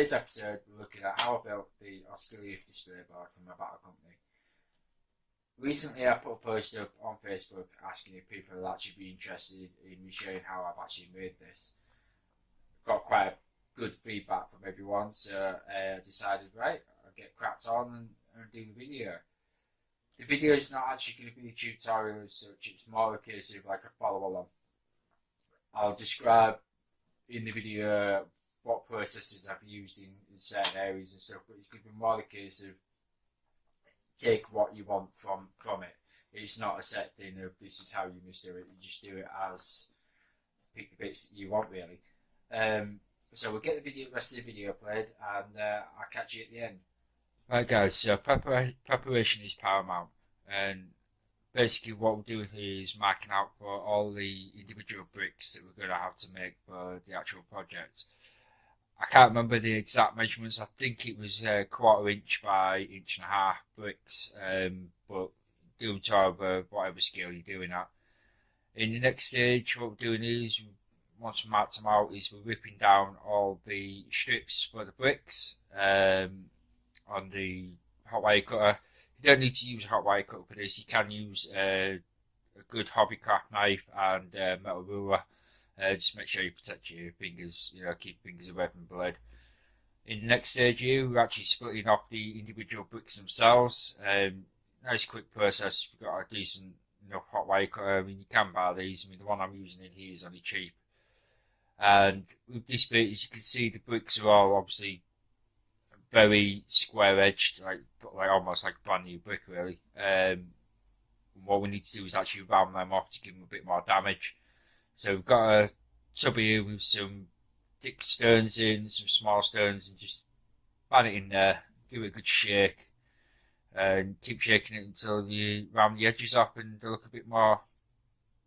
today's episode, we're looking at how I built the Osgiliath display board for my battle company. Recently, I put a post up on Facebook asking if people would actually be interested in me showing how I've actually made this. Got quite good feedback from everyone, so I decided, right, I'll get cracked on and do the video. The video is not actually going to be a tutorial as such, it's more a case of like a follow along. I'll describe in the video what processes I've used in certain areas and stuff, but it's going to be more the case of take what you want from it. It's not a set thing of this is how you must do it, you just do it as pick the bits that you want really. So we'll get the rest of the video played and I'll catch you at the end. Right guys, so preparation is paramount, and basically what we're doing here is marking out for all the individual bricks that we're going to have to make for the actual project. I can't remember the exact measurements. I think it was 1/4 inch by 1.5 inch bricks, but do them to whatever scale you're doing at. In the next stage, what we're doing is, once we marked them out, is we're ripping down all the strips for the bricks on the hot wire cutter. You don't need to use a hot wire cutter for this. You can use a good hobbycraft knife and metal ruler. Just make sure you protect your fingers, keep fingers away from the blade. In the next stage here, we're actually splitting off the individual bricks themselves. Nice quick process if you've got a decent enough hot wire cutter. I mean, you can buy these. I mean, the one I'm using in here is only cheap. And with this bit, as you can see, the bricks are all obviously very square edged, like almost like a brand new brick really. What we need to do is actually round them off to give them a bit more damage. So we've got a tub here with some thick stones in, some small stones, and just pan it in there, give it a good shake, and keep shaking it until you round the edges off and they look a bit more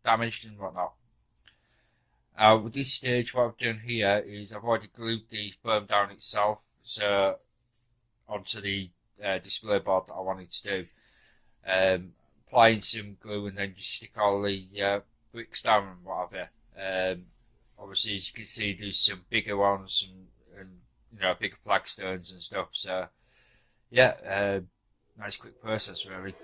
damaged and whatnot. With this stage, what I've done here is I've already glued the foam down itself, so onto the display board that I wanted to do. Applying some glue and then just stick all the bricks down and whatever. Obviously, as you can see, there's some bigger ones and bigger flagstones and stuff. So yeah, nice quick process really.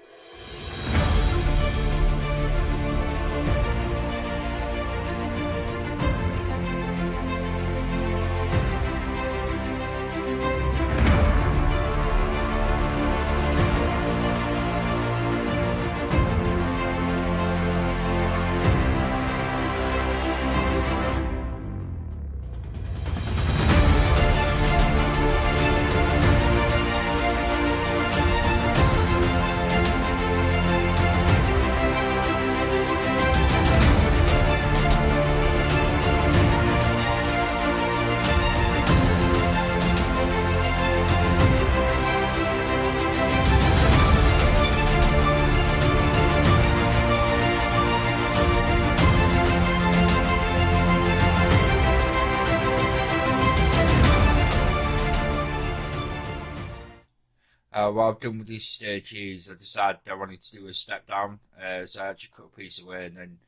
What I've done with this stage here is I decided I wanted to do a step down, so I actually cut a piece away and then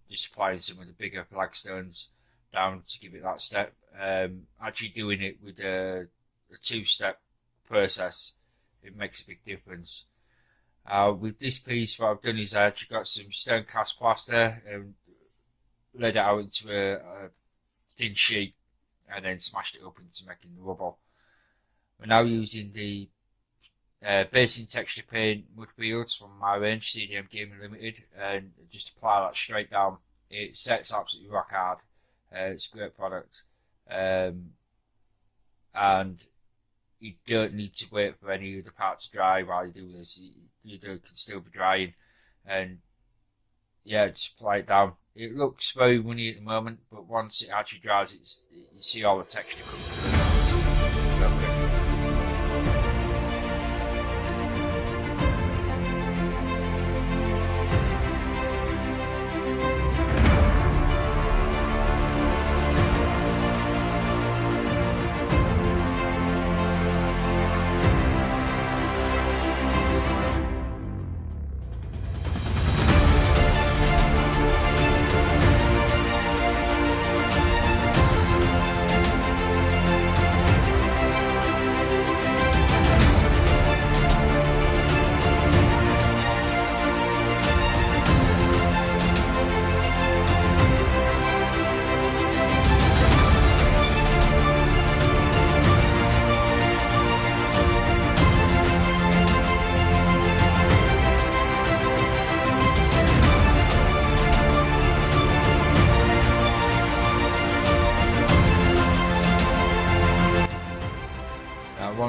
just applying some of the bigger flagstones down to give it that step. Actually doing it with a two-step process, it makes a big difference. With this piece, what I've done is I actually got some stone cast plaster and laid it out into a thin sheet and then smashed it up into making the rubble. We're now using the basing texture paint wood fields from my range, CDM Gaming Limited, and just apply that straight down. It sets absolutely rock hard. It's a great product, and you don't need to wait for any of the part to dry while you do this. You can still be drying, and yeah, just apply it down. It looks very runny at the moment, but once it actually dries, you see all the texture come through.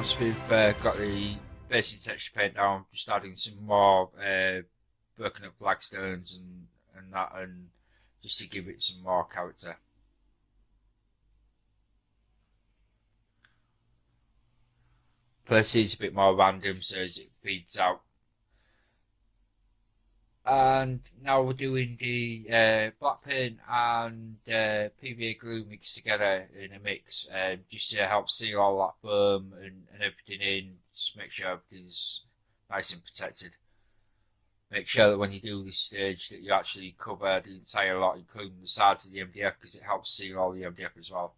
Once we've got the basic texture paint down, just adding some more broken up flagstones and that, and just to give it some more character. Place is a bit more random so as it feeds out. And now we're doing the black paint and PVA glue mixed together in a mix, just to help seal all that foam and everything in, just make sure everything's nice and protected. Make sure that when you do this stage that you actually cover the entire lot, including the sides of the MDF, because it helps seal all the MDF as well.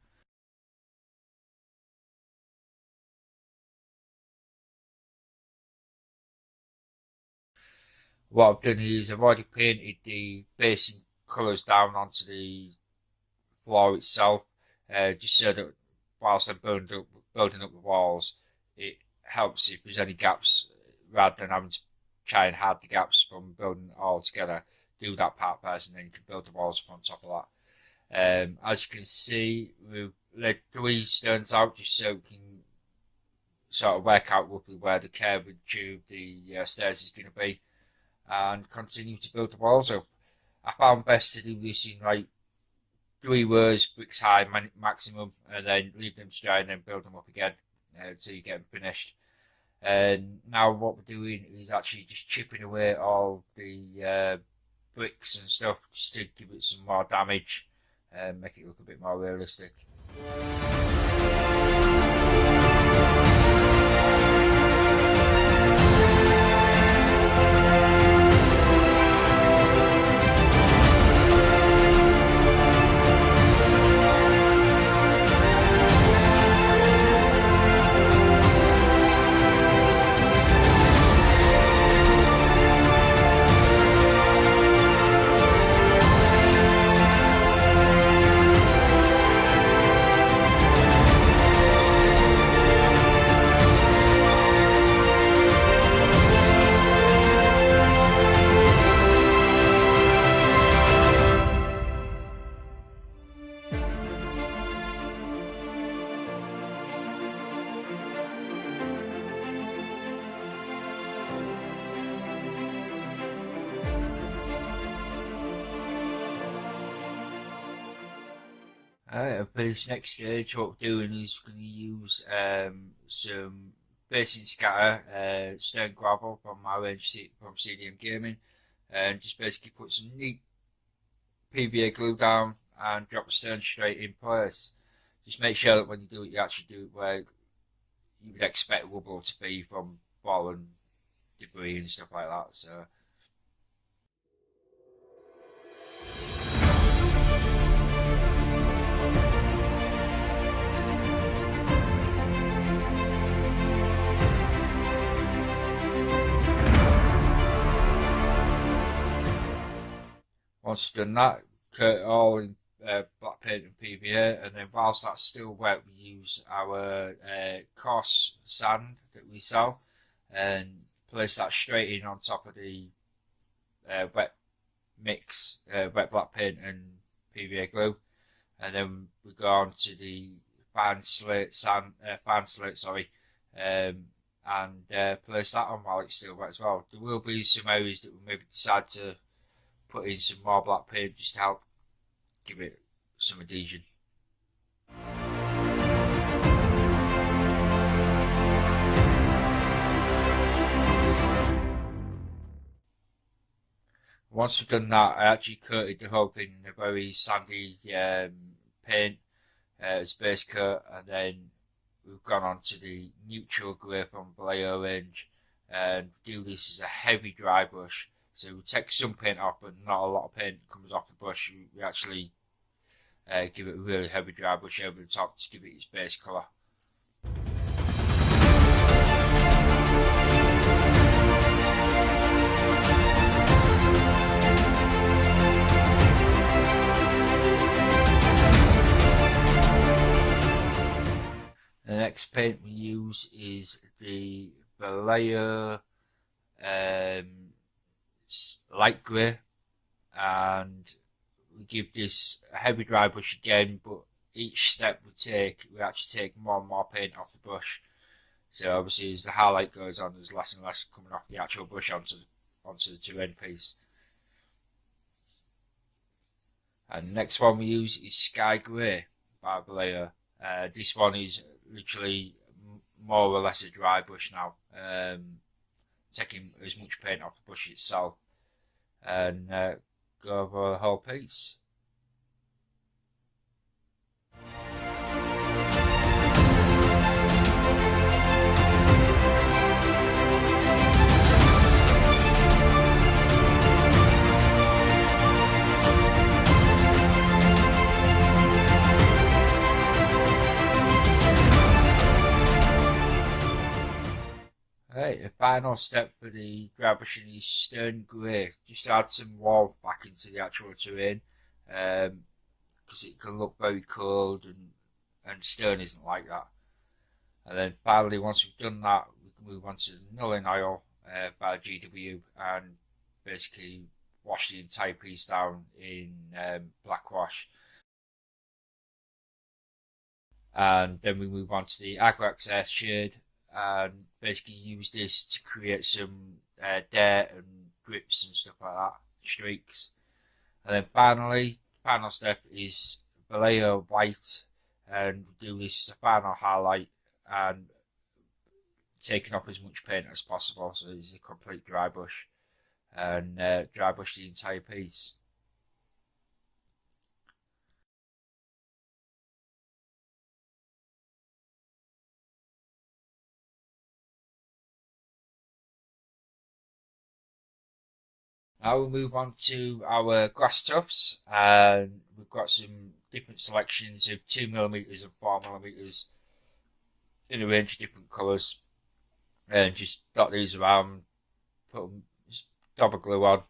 What I've done here is I've already painted the basing colours down onto the floor itself, just so that whilst I'm building up the walls, it helps if there's any gaps, rather than having to try and hide the gaps from building it all together. Do that part first, and then you can build the walls up on top of that. As you can see, we've laid 3 stones out just so we can sort of work out roughly where the curvature of the stairs is going to be, and continue to build the walls up. I found best to do this in like 3 rows, bricks high maximum, and then leave them to dry and then build them up again until you get them finished. And now what we're doing is actually just chipping away all the bricks and stuff, just to give it some more damage and make it look a bit more realistic. For this next stage, what we're doing is we're going to use some basing scatter, stone gravel from my range from CDM Gaming, and just basically put some neat PVA glue down and drop the stone straight in place. Just make sure that when you do it, you actually do it where you would expect rubble to be from fallen debris and stuff like that. So. Once you've done that, coat it all in black paint and PVA, and then whilst that's still wet, we use our coarse sand that we sell and place that straight in on top of the wet mix, wet black paint and PVA glue, and then we go on to the fine slate, and place that on while it's still wet as well. There will be some areas that we maybe decide to put in some more black paint just to help give it some adhesion. Once we've done that, I actually coated the whole thing in a very sandy paint as base coat, and then we've gone on to the neutral grey from Vallejo range and do this as a heavy dry brush. So we take some paint off, but not a lot of paint comes off the brush. We actually give it a really heavy dry brush over the top to give it its base colour. The next paint we use is the Vallejo light grey, and we give this a heavy dry brush again, but each step we actually take more and more paint off the brush. So obviously as the highlight goes on, there's less and less coming off the actual brush onto the two-end piece. And the next one we use is Sky Grey by Vallejo. This one is literally more or less a dry brush now, taking as much paint off the brush itself, and go over the whole piece. Right, the final step for the dry brushing is Stern Grey. Just add some warmth back into the actual terrain, because it can look very cold, and Stern isn't like that. And then finally, once we've done that, we can move on to Nulling Oil by GW, and basically wash the entire piece down in black wash. And then we move on to the Agro XS shade, and basically use this to create some dirt and drips and stuff like that, streaks. And then finally, final step is Vallejo White, and do this as a final highlight and taking off as much paint as possible, so it's a complete dry brush, and dry brush the entire piece. Now we'll move on to our grass tufts, and we've got some different selections of 2mm and 4mm in a range of different colours, and just dot these around, put them, just dab a glue on,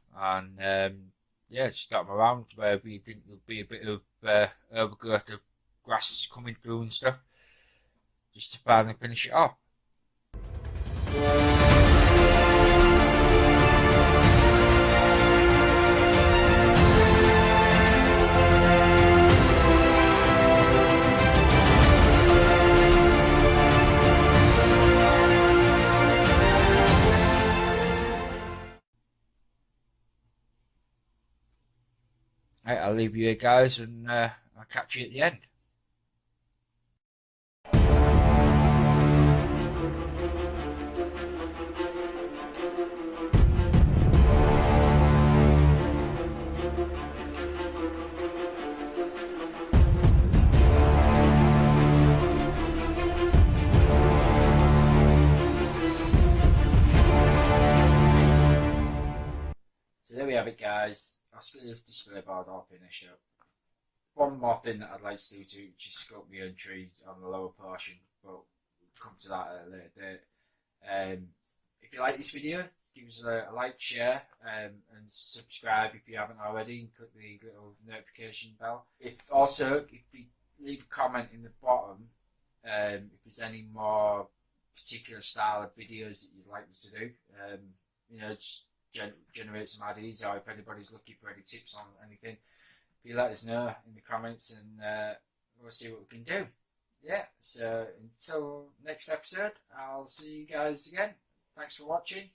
and yeah, just dot them around where we think there'll be a bit of overgrowth of grasses coming through and stuff, just to finally finish it off. Right, I'll leave you here, guys, and I'll catch you at the end. So there we have it, guys. Osgiliath display board all finished up. One more thing that I'd like to do to just sculpt my own trees on the lower portion, but we'll come to that at a later date. If you like this video, give us a like, share, and subscribe if you haven't already, and click the little notification bell. If you leave a comment in the bottom, if there's any more particular style of videos that you'd like me to do, just generate some ideas, or if anybody's looking for any tips on anything, if you let us know in the comments, and we'll see what we can do. Yeah, so until next episode, I'll see you guys again. Thanks for watching.